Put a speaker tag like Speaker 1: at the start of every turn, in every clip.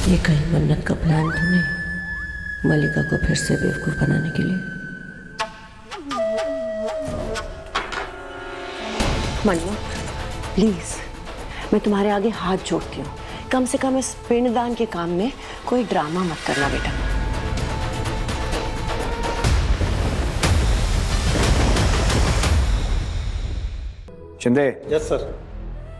Speaker 1: ये कहीं मन्नत का प्लान तो नहीं, मलिका को फिर से बेवकूफ बनाने के लिए?
Speaker 2: मन्नत प्लीज, मैं तुम्हारे आगे हाथ जोड़ती हूँ, कम से कम इस पिंडदान के काम में कोई ड्रामा मत करना बेटा।
Speaker 3: शिंदे।
Speaker 4: Yes sir.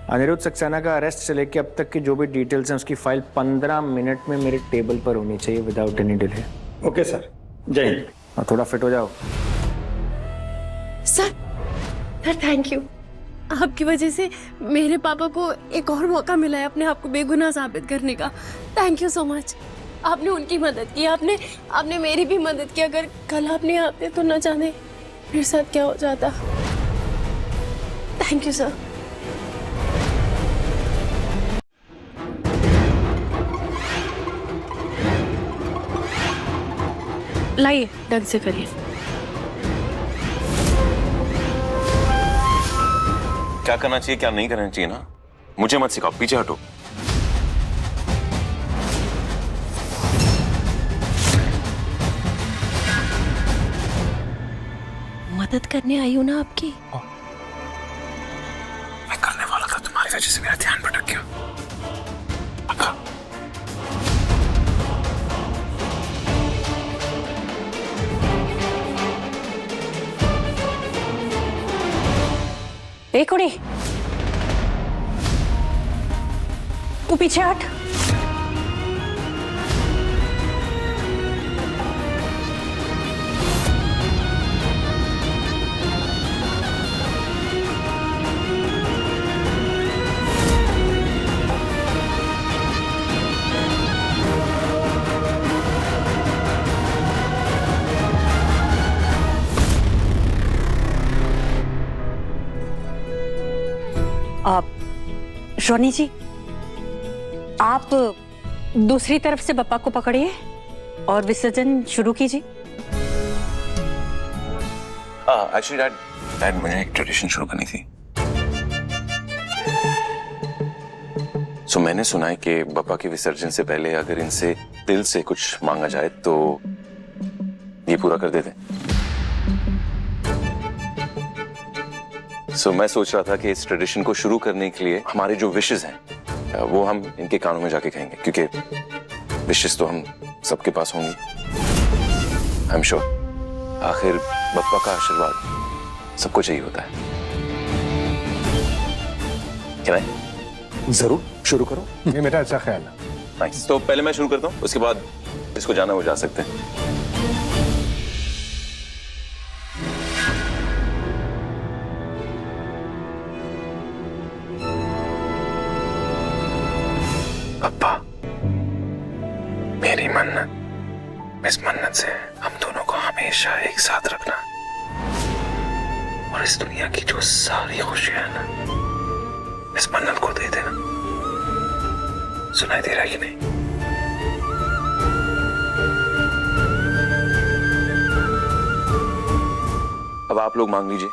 Speaker 3: अनिरुद्ध सक्सेना का अरेस्ट से लेके अब तक की जो भी डिटेल्स हैं उसकी फाइल 15 मिनट में मेरे टेबल पर होनी चाहिए without any delay.
Speaker 4: Okay sir, जय हिंद।
Speaker 3: और थोड़ा फिट हो जाओ।
Speaker 5: सर थैंक यू, आपकी वजह से मेरे पापा को एक और मौका मिला है अपने आप को बेगुनाह साबित करने का। Thank you so much. आपने उनकी मदद की, आपने मेरी भी मदद की। अगर कल आप नहीं आते तो न जाने मेरे साथ क्या हो जाता। Thank you sir. लाइए, ढंग से करिए।
Speaker 6: क्या करना चाहिए क्या नहीं करना चाहिए ना, मुझे मत सिखाओ, पीछे हटो।
Speaker 5: मदद करने आई हूं ना आपकी।
Speaker 6: मैं करने वाला था, तुम्हारी वजह से मेरा ध्यान भटक गया।
Speaker 2: ए कुड़ी, तू पीछे हट। रोनी जी, आप दूसरी तरफ से बप्पा को पकड़िए और विसर्जन शुरू कीजिए।
Speaker 6: एक्चुअली डैड मुझे एक ट्रेडिशन शुरू करनी थी। मैंने सुना है कि बप्पा के विसर्जन से पहले अगर इनसे दिल से कुछ मांगा जाए तो ये पूरा कर देते। मैं सोच रहा था कि इस ट्रेडिशन को शुरू करने के लिए हमारे जो विशेस हैं वो हम इनके कानों में जाके कहेंगे, क्योंकि विशेस तो हम सबके पास होंगी, आई एम श्योर। आखिर बप्पा का आशीर्वाद सबको चाहिए होता है। क्या है?
Speaker 3: जरूर शुरू करो, ये मेरा अच्छा ख्याल है।
Speaker 6: नाइस, तो पहले मैं शुरू करता हूँ, उसके बाद इसको जाना वो जा सकते हैं। अब्बा, मेरी मन्नत, इस मन्नत से हम दोनों को हमेशा एक साथ रखना और इस दुनिया की जो सारी खुशियां है ना, इस मन्नत को दे देना। सुनाई दे रहा है कि नहीं? अब आप लोग मांग लीजिए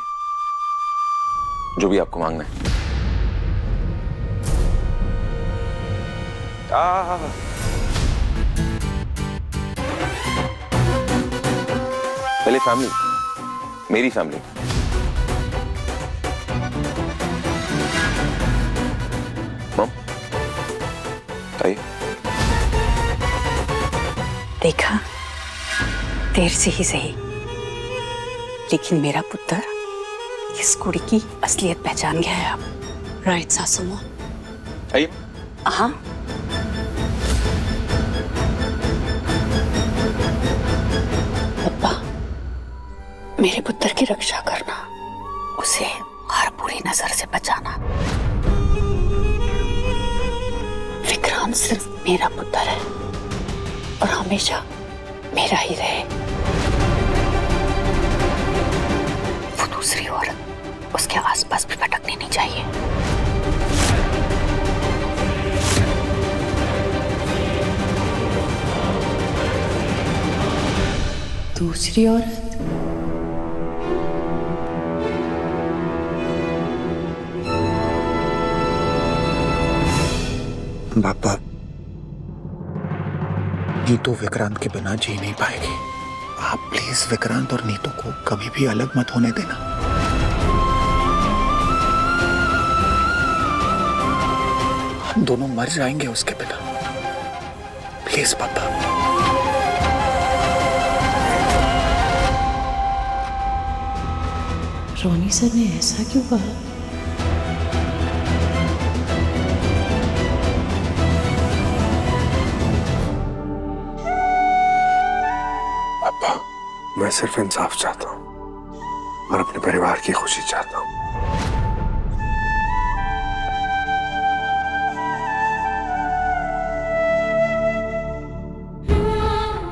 Speaker 6: जो भी आपको मांगना है। पहले फैमिली, मेरी फैमिली। मम, आइए।
Speaker 2: देखा, देर से ही सही, लेकिन मेरा पुत्र इस कुड़ी की असलियत पहचान गया है अब। राइट सासू माँ?
Speaker 6: आइए।
Speaker 2: हाँ, मेरे पुत्र की रक्षा करना, उसे हर बुरी नजर से बचाना। विक्रांत सिर्फ मेरा पुत्र है और हमेशा मेरा ही रहे। वो दूसरी औरत उसके आसपास भी भटकनी नहीं चाहिए।
Speaker 1: दूसरी औरत?
Speaker 7: बापा, नीतू विक्रांत के बिना जी नहीं पाएगी। आप प्लीज विक्रांत और नीतू को कभी भी अलग मत होने देना। हम दोनों मर जाएंगे उसके बिना। प्लीज पापा।
Speaker 1: रोनी सर ने ऐसा क्यों कहा?
Speaker 8: पापा, मैं सिर्फ इंसाफ चाहता हूँ और अपने परिवार की खुशी चाहता हूँ।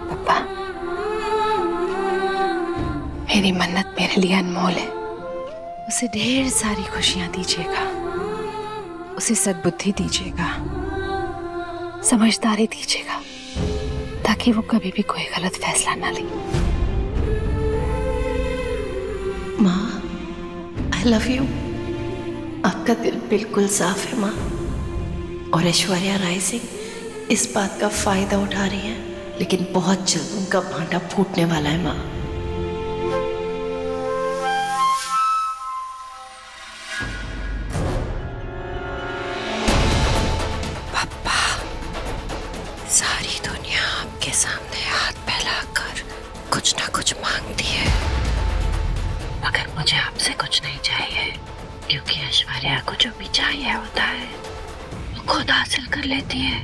Speaker 2: पापा, मेरी मन्नत मेरे लिए अनमोल है। उसे ढेर सारी खुशियां दीजिएगा, उसे सद्बुद्धि दीजिएगा, समझदारी दीजिएगा, ताकि वो कभी भी कोई गलत फैसला ना ले।
Speaker 1: माँ, आई लव यू। आपका दिल बिल्कुल साफ है माँ। और ऐश्वर्या राय सिंह इस बात का फायदा उठा रही है, लेकिन बहुत जल्द उनका भांडा फूटने वाला है माँ।
Speaker 2: सारी दुनिया आपके सामने हाथ फैलाकर कुछ ना कुछ मांगती है, मगर मुझे आपसे कुछ नहीं चाहिए, क्योंकि ऐश्वर्या को जो भी चाहिए होता है वो खुद हासिल कर लेती है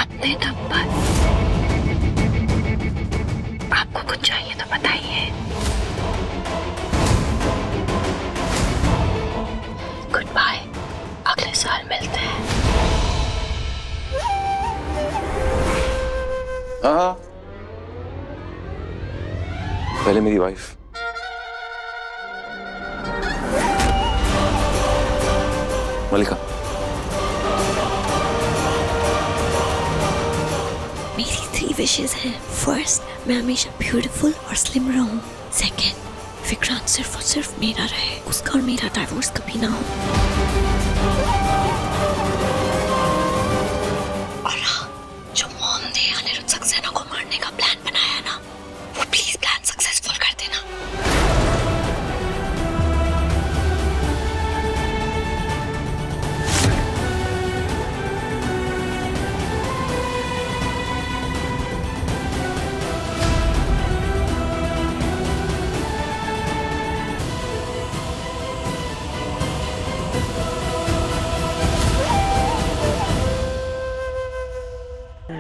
Speaker 2: अपने दम पर। आपको कुछ चाहिए तो बताइए। गुड बाय, अगले साल मिलते हैं।
Speaker 6: हाँ, पहले मेरी वाइफ। मलिका,
Speaker 1: मेरी 3 विशेस हैं। फर्स्ट, मैं हमेशा ब्यूटीफुल और स्लिम रहूं। सेकंड, विक्रांत सिर्फ और सिर्फ मेरा रहे, उसका और मेरा डाइवोर्स कभी ना हो। और हाँ, जो मॉम ने अनिरुद्ध सक्सेना को मारने का प्लान बनाया ना, वो प्लीज प्लान सक्सेसफुल कर देना।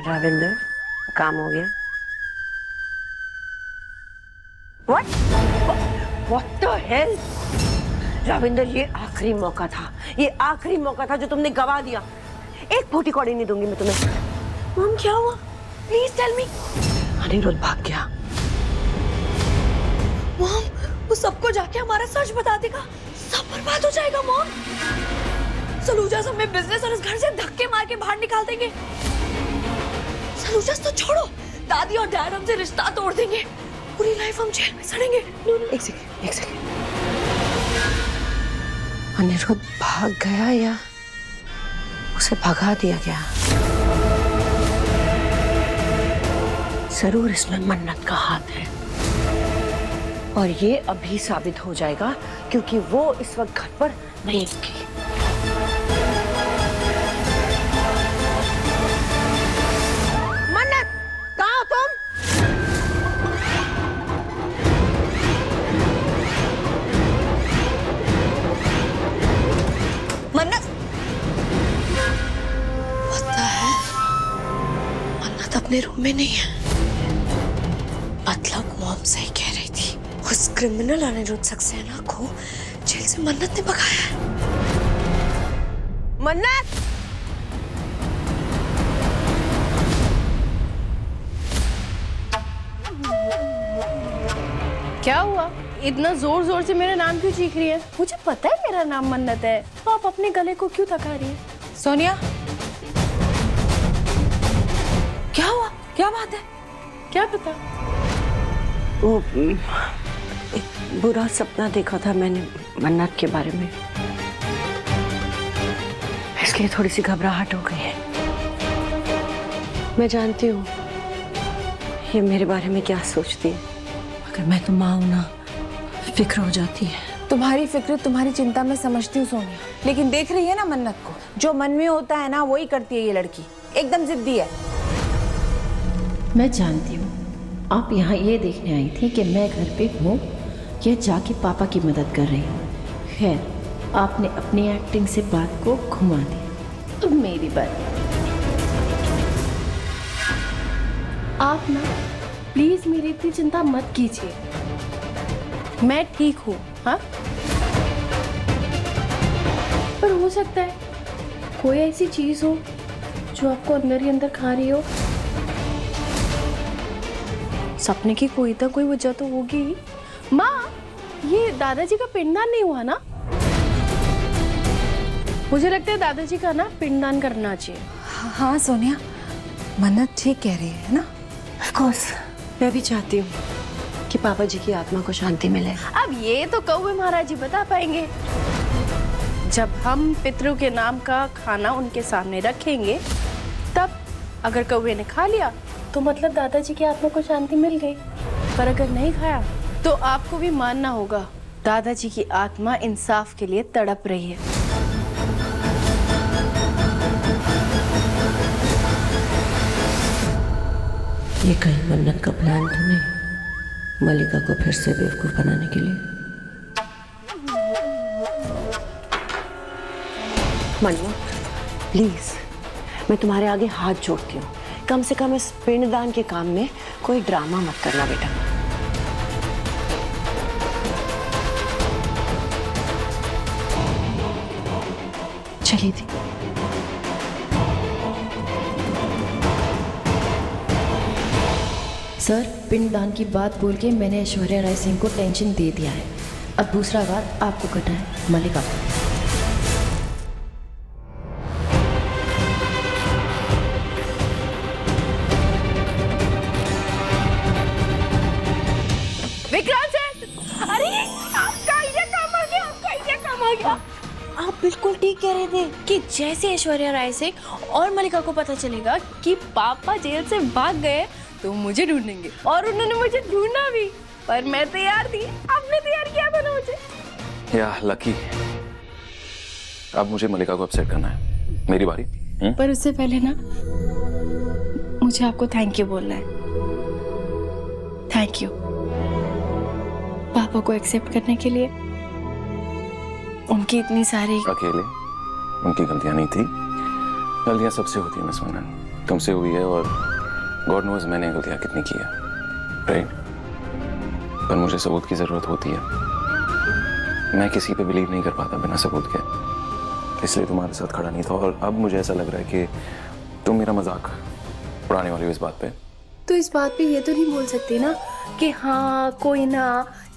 Speaker 9: राविंदर, काम हो गया? What the hell? राविंदर, ये आखिरी मौका था, ये आखिरी मौका था जो तुमने गवा दिया। एक फूटी कौड़ी नहीं दूंगी मैं तुम्हें। मॉम, क्या हुआ? Please tell me. अनिरुद्ध भाग गया। मॉम, वो सबको जाके हमारा सच बता देगा, सब बर्बाद हो जाएगा मॉम। सलूजास हमें बिजनेस और इस घर से धक्के मार के बाहर निकाल देंगे। सलूजास तो छोड़ो, दादी और डैड हमसे रिश्ता तोड़ देंगे। पूरी लाइफ हम जेल में सड़ेंगे। एक सेकंड। अनिरुद्ध भाग गया या उसे भगा दिया गया? जरूर इसमें मन्नत का हाथ है, और ये अभी साबित हो जाएगा, क्योंकि वो इस वक्त घर पर नहीं थी। मन्नत, कहाँ हो तुम? मन्नत, पता है मन्नत अपने रूम में नहीं है। मतलब मॉम सही कह रही थी, उस क्रिमिनल अनिरुद्ध सक्सेना को जेल से मन्नत ने भगाया है। मन्नत,
Speaker 5: क्या हुआ? इतना जोर जोर से मेरा नाम क्यों चीख रही है? मुझे पता है मेरा नाम मन्नत है, तो आप अपने गले को क्यों थका रही है?
Speaker 2: सोनिया,
Speaker 5: क्या हुआ? क्या बात है? क्या पता?
Speaker 9: वो एक बुरा सपना देखा था मैंने मन्नत के बारे में, इसलिए थोड़ी सी घबराहट हो गई है। मैं जानती हूँ ये मेरे बारे में क्या सोचती है?
Speaker 2: अगर मैं तो माँ हूं ना, फिक्र हो जाती है।
Speaker 10: तुम्हारी फिक्र, तुम्हारी चिंता मैं समझती हूँ सोनिया, लेकिन देख रही है ना मन्नत को, जो मन में होता है ना वही करती है ये लड़की, एकदम जिद्दी है।
Speaker 1: मैं जानती हूँ आप यहाँ ये देखने आई थी कि मैं घर पे हूँ या जाके पापा की मदद कर रही हूँ। खैर, आपने अपनी एक्टिंग से बात को घुमा दिया। अब मेरी बारी। आप ना प्लीज मेरी इतनी चिंता मत कीजिए, मैं ठीक हूँ। हाँ, पर हो सकता है कोई ऐसी चीज हो जो आपको अंदर ही अंदर खा रही हो। सपने की कोई तो कोई वजह तो होगी। माँ, ये दादाजी का पिंडदान नहीं हुआ ना? मुझे लगता है दादाजी का ना पिंडदान करना चाहिए।
Speaker 10: हाँ सोनिया, मन्नत ठीक कह रही है ना।
Speaker 9: ऑफ कोर्स, मैं भी चाहती हूँ कि पापा जी की आत्मा को शांति मिले।
Speaker 1: अब ये तो कौवे महाराज जी बता पाएंगे। जब हम पितरों के नाम का खाना उनके सामने रखेंगे, तब अगर कौवे ने खा लिया तो मतलब दादाजी की आत्मा को शांति मिल गई। पर अगर नहीं खाया तो आपको भी मानना होगा दादाजी की आत्मा इंसाफ के लिए तड़प रही है।
Speaker 2: ये कहीं मन्नत का प्लान तो नहीं, मलिका को फिर से बेवकूफ बनाने के लिए?
Speaker 9: मन्नत, प्लीज, मैं तुम्हारे आगे हाथ जोड़ती हूँ, कम से कम इस पिंडदान के काम में कोई ड्रामा मत करना बेटा।
Speaker 1: चलिए थी। सर, पिंडदान की बात बोल के मैंने ऐश्वर्या राय सिंह को टेंशन दे दिया है। अब दूसरा बात आपको करना है, मलिका। विक्रांत सर, अरे आपका आइडिया काम आ गया, आपका आइडिया काम आ गया। आप बिल्कुल ठीक कह रहे थे कि जैसे ऐश्वर्या राय सिंह और मलिका को पता चलेगा कि पापा जेल से भाग गए तो मुझे ढूंढेंगे, और उन्होंने मुझे ढूंढा भी। पर मैं तैयार थी, आपने तैयार किया था ना मुझे।
Speaker 6: या लकी, अब मुझे मलिका को अपसेट करना है। मेरी बारी।
Speaker 1: पर उससे पहले ना मुझे आपको थैंक यू बोलना है। थैंक यू पापा को एक्सेप्ट करने के लिए। उनकी इतनी सारी
Speaker 6: अकेले उनकी गलतियां नहीं थी, गलतियां सबसे होती है मिस, तुमसे हुई है और गॉड नोज मैंने गलतियां कितनी की है, राइट? पर मुझे सबूत की जरूरत होती है। मैं किसी पे बिलीव नहीं कर पाता बिना सबूत के, इसलिए तुम्हारे साथ खड़ा नहीं था। और अब मुझे ऐसा लग रहा है कि तुम मेरा मजाक उड़ाने वाली हो इस बात पे।
Speaker 1: तो इस बात पे ये तो नहीं बोल सकती ना कि हाँ कोई ना,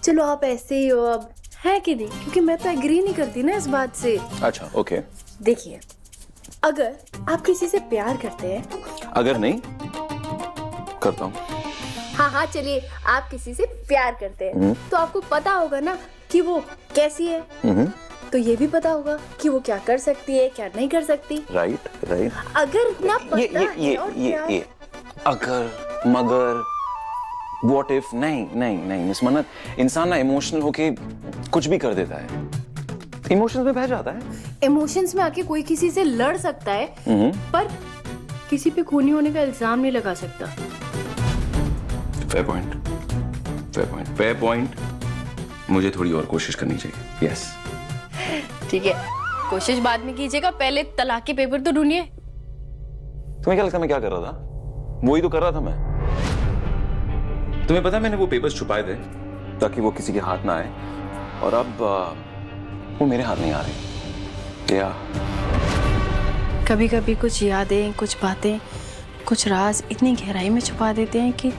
Speaker 1: चलो आप ऐसे ही हो अब, है कि नहीं? क्योंकि मैं तो एग्री नहीं करती ना इस बात से।
Speaker 6: अच्छा ओके,
Speaker 1: देखिए, अगर आप किसी से प्यार करते हैं,
Speaker 6: अगर नहीं करता हूँ,
Speaker 1: हाँ हाँ चलिए, आप किसी से प्यार करते हैं तो आपको पता होगा ना कि वो कैसी है, तो ये भी पता होगा कि वो क्या कर सकती है, क्या नहीं कर सकती।
Speaker 6: Right right.
Speaker 1: अगर इतना पता है
Speaker 6: अगर मगर व्हाट इफ, नहीं मिस मन्नत, इंसान ना इमोशनल होके कुछ भी कर देता है, इमोशंस में बह जाता है।
Speaker 1: इमोशंस में आके कोई किसी से लड़ सकता है, पर किसी पे खूनी होने का इल्जाम नहीं लगा सकता।
Speaker 6: Fair point, fair point, fair point. मुझे थोड़ी और कोशिश करनी चाहिए। यस
Speaker 1: ठीक है, कोशिश बाद में कीजिएगा, पहले तलाक के पेपर तो ढूंढिए।
Speaker 6: तुम्हें क्या लगता है मैं क्या कर रहा था? वही तो कर रहा था मैं। तुम्हें पता है मैंने वो पेपर्स छुपाए थे ताकि वो किसी के हाथ ना आए, और अब वो मेरे हाथ नहीं आ रहे। क्या
Speaker 1: कभी कभी कुछ यादें, कुछ बातें, कुछ राज इतनी गहराई में छुपा देते हैं कि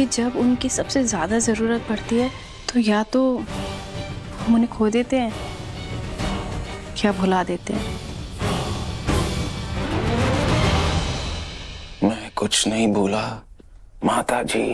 Speaker 1: जब उनकी सबसे ज्यादा जरूरत पड़ती है तो या तो हम उन्हें खो देते हैं या भुला देते हैं।
Speaker 6: मैं कुछ नहीं भूला माता जी।